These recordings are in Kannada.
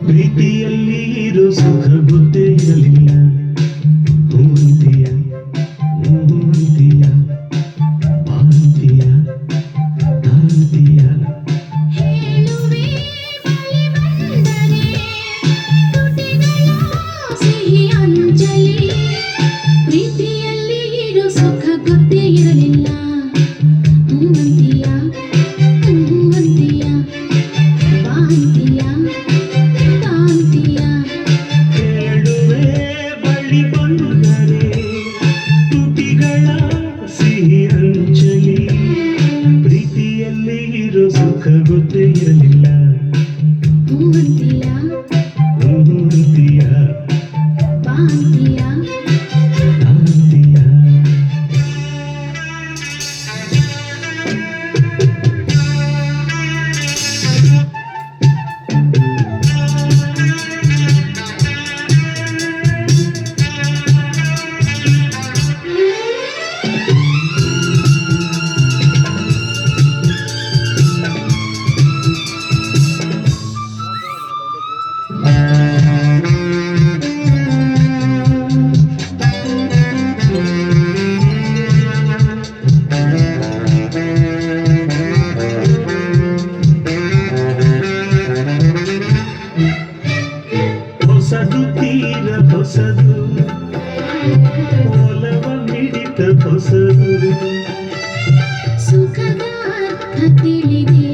ಪ್ರೀತಿಯಲ್ಲಿ ಇರೋ ಸುಖ ಗೊತ್ತೇ ಇರಲಿಲ್ಲ. ಹೂವಂತಿಯ ಹೂವಂತಿಯ ಬಾಂತಿಯ ತಾಂತಿಯ ಹೇಳುವೆ ಬಳಿ ಬಂದರೆ ತುಟಿಗಳ ಸಿಹಿ ಅಂಜಲಿ. ಪ್ರೀತಿಯಲ್ಲಿ ಇರೋ ಸುಖ ಗೊತ್ತೇ ಇರಲಿಲ್ಲ. ಹೂವಂತಿಯ ಹೂವಂತಿಯ ಬಾಂತಿಯ ತಾಂತಿಯ ಹೇಳುವೆ ಬಳಿ ಬಂದರೆ ತುಟಿಗಳ ಸಿಹಿ ಅಂಚಲಿ. ಪ್ರೀತಿಯಲ್ಲಿ ಇರೋ ಸುಖ ಗೊತ್ತೇ ಇರಲಿಲ್ಲ. ಹೂವಂತಿಯ ಹೂವಂತಿಯ ಬಾಂತಿಯ ತಾಂತಿಯ ಹೊಸದು ತೀರ ಹೊಸದು, ಒಲವ ಮಿಡಿತ ಹೊಸದು. ಸುಖದ ಅರ್ಥ ತಿಳಿದೆ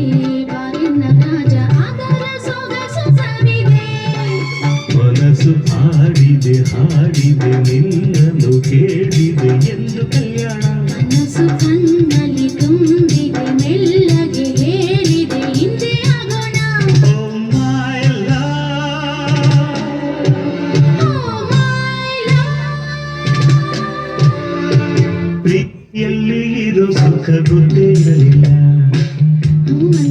ಬಾರಿನ ರಾಜ ಅದರ ಸೊಗಸು ಸವಿದೆ. ಮನಸ್ಸು ಹಾಡಿದೆ ಹಾಡಿದೆ ನಿನ್ನನ್ನು ಕೇಳಿದೆ ಎಂದು ಕಲ್ಯಾಣ. ಮನಸ್ಸು ಕಣ್ಣಲ್ಲಿ ತುಂಬಿದೆ ಮೆಲ್ಲಗೆ ಹೇಳಿದೆ ಹಿಂದೆ ಆಗೋಣ. Oh my love, Oh my love. ಪ್ರೀತಿಯಲ್ಲಿ ಇರೋ ಸುಖ ಗೊತ್ತೇ ಇರಲಿಲ್ಲ. ಹೂವಂತಿಯ